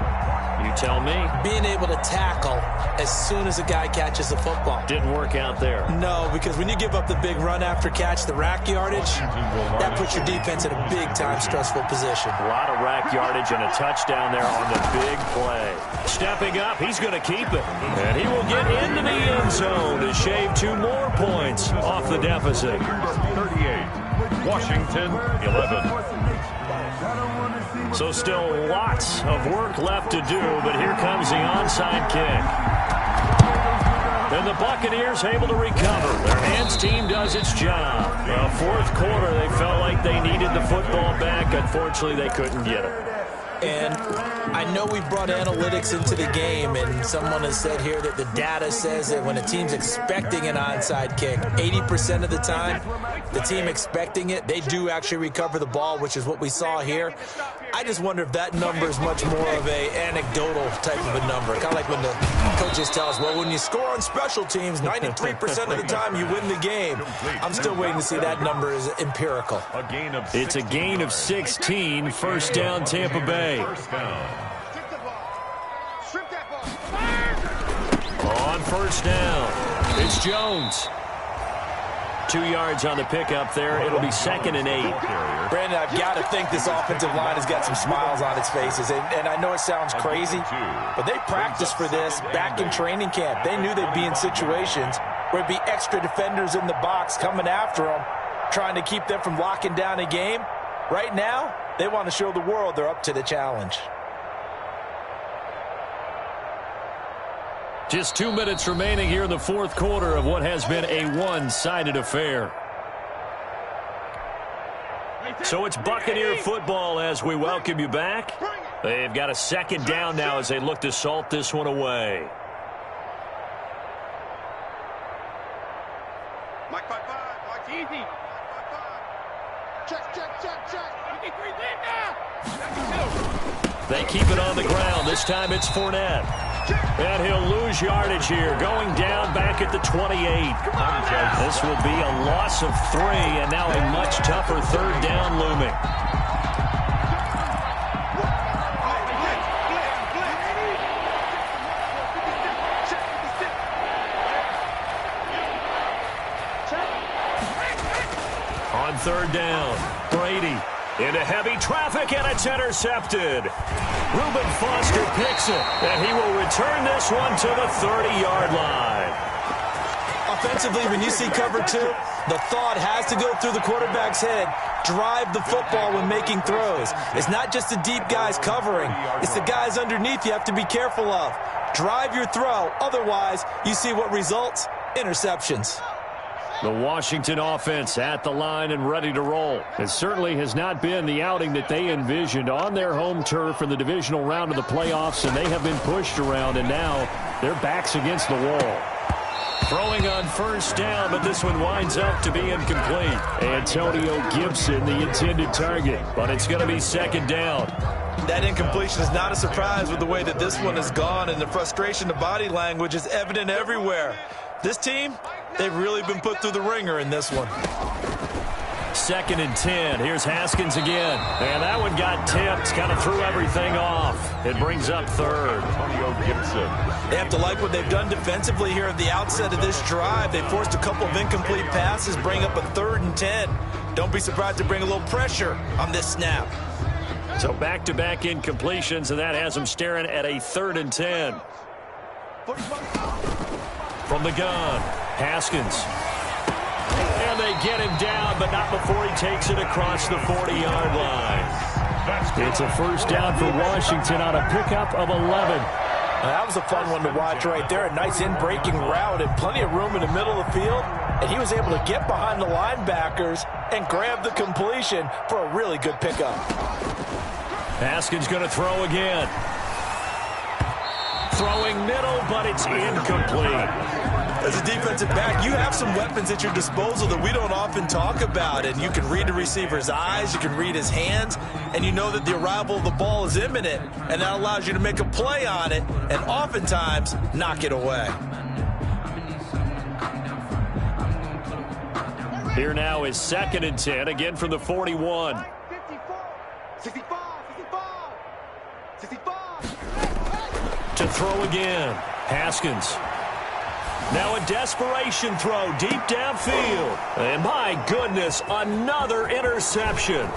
You tell me. Being able to tackle as soon as a guy catches the football. Didn't work out there. No, because when you give up the big run after catch, the rack yardage, that puts your defense in a big-time stressful position. A lot of rack yardage and a touchdown there on the big play. Stepping up, he's going to keep it. And he will get into the end zone to shave 2 more points off the deficit. 38. Washington, 11. So still lots of work left to do, but here comes the onside kick. And the Buccaneers able to recover. Their hands team does its job. The 4th quarter, they felt like they needed the football back. Unfortunately, they couldn't get it. And I know we brought analytics into the game, and someone has said here that the data says that when a team's expecting an onside kick, 80% of the time, the team expecting it, they do actually recover the ball, which is what we saw here. I just wonder if that number is much more of a anecdotal type of a number. Kind of like when the coaches tell us, well, when you score on special teams, 93% of the time you win the game. I'm still waiting to see that number is empirical. It's a gain of 16, first down Tampa Bay. On first down, it's Jones. 2 yards on the pickup there. It'll be 2nd and 8. Brandon, I've got to think this offensive line has got some smiles on its faces. And I know it sounds crazy, but they practiced for this back in training camp. They knew they'd be in situations where it'd be extra defenders in the box coming after them, trying to keep them from locking down a game. Right now, they want to show the world they're up to the challenge. Just 2 minutes remaining here in the fourth quarter of what has been a one-sided affair. So it's Buccaneer football as we welcome you back. They've got a 2nd down now as they look to salt this one away. Mike 5-5. Mike easy. Check. They keep it on the ground. This time it's Fournette. And he'll lose yardage here. Going down back at the 28. This will be a loss of 3, and now a much tougher 3rd down looming. On 3rd down, Brady into heavy traffic, and it's intercepted. Reuben Foster picks it, and he will return this one to the 30-yard line. Offensively, when you see cover 2, the thought has to go through the quarterback's head. Drive the football when making throws. It's not just the deep guys covering. It's the guys underneath you have to be careful of. Drive your throw. Otherwise, you see what results? Interceptions. The Washington offense at the line and ready to roll. It certainly has not been the outing that they envisioned on their home turf in the divisional round of the playoffs, and they have been pushed around, and now their backs against the wall. Throwing on first down, but this one winds up to be incomplete. Antonio Gibson, the intended target, but it's going to be 2nd down. That incompletion is not a surprise with the way that this one has gone, and the frustration, the body language is evident everywhere. This team, they've really been put through the ringer in this one. 2nd and 10. Here's Haskins again. And that one got tipped. Kind of threw everything off. It brings up 3rd. They have to like what they've done defensively here at the outset of this drive. They forced a couple of incomplete passes, bring up a 3rd and 10. Don't be surprised to bring a little pressure on this snap. So back-to-back incompletions, and that has them staring at a 3rd and 10. From the gun, Haskins. And they get him down, but not before he takes it across the 40-yard line. It's a first down for Washington on a pickup of 11. That was a fun one to watch right there. A nice in-breaking route and plenty of room in the middle of the field. And he was able to get behind the linebackers and grab the completion for a really good pickup. Haskins going to throw again. Throwing middle, but it's incomplete. As a defensive back, you have some weapons at your disposal that we don't often talk about. And you can read the receiver's eyes, you can read his hands, and you know that the arrival of the ball is imminent. And that allows you to make a play on it and oftentimes knock it away. Here now is 2nd and 10, again from the 41. 65. To throw again, Haskins. Now a desperation throw deep downfield. And my goodness, another interception.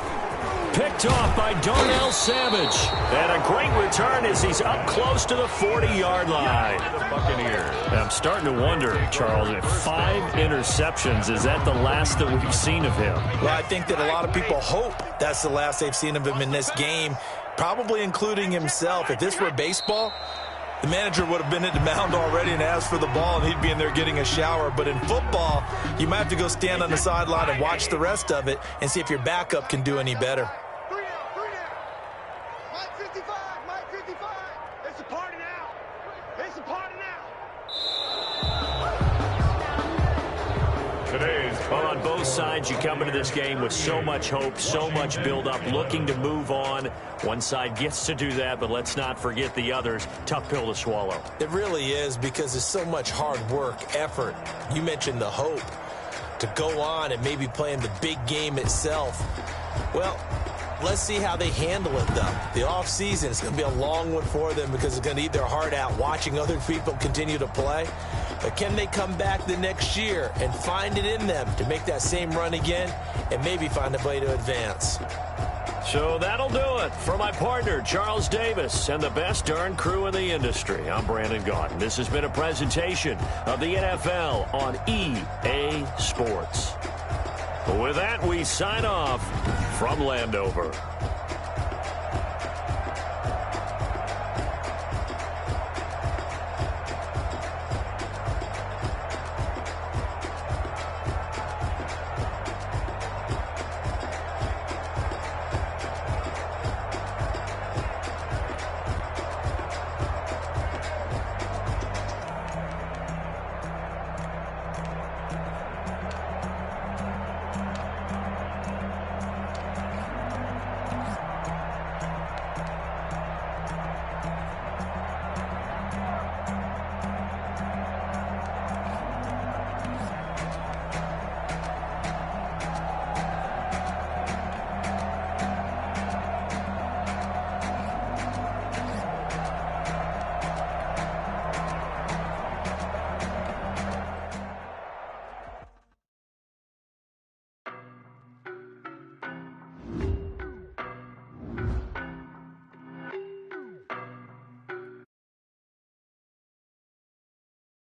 Picked off by Darnell Savage. And a great return as he's up close to the 40-yard line. I'm starting to wonder, Charles, if 5 interceptions, is that the last that we've seen of him? Well, I think that a lot of people hope that's the last they've seen of him in this game, probably including himself. If this were baseball, the manager would have been at the mound already and asked for the ball, and he'd be in there getting a shower. But in football, you might have to go stand on the sideline and watch the rest of it and see if your backup can do any better. 3 out. harder now. Well, on both sides, you come into this game with so much hope, so much build-up, looking to move on. One side gets to do that, but let's not forget the others. Tough pill to swallow. It really is, because there's so much hard work, effort. You mentioned the hope to go on and maybe play in the big game itself. Well, let's see how they handle it, though. The offseason is going to be a long one for them because it's going to eat their heart out watching other people continue to play. But can they come back the next year and find it in them to make that same run again and maybe find a way to advance? So that'll do it. For my partner, Charles Davis, and the best darn crew in the industry, I'm Brandon Gaudin. This has been a presentation of the NFL on EA Sports. With that, we sign off from Landover.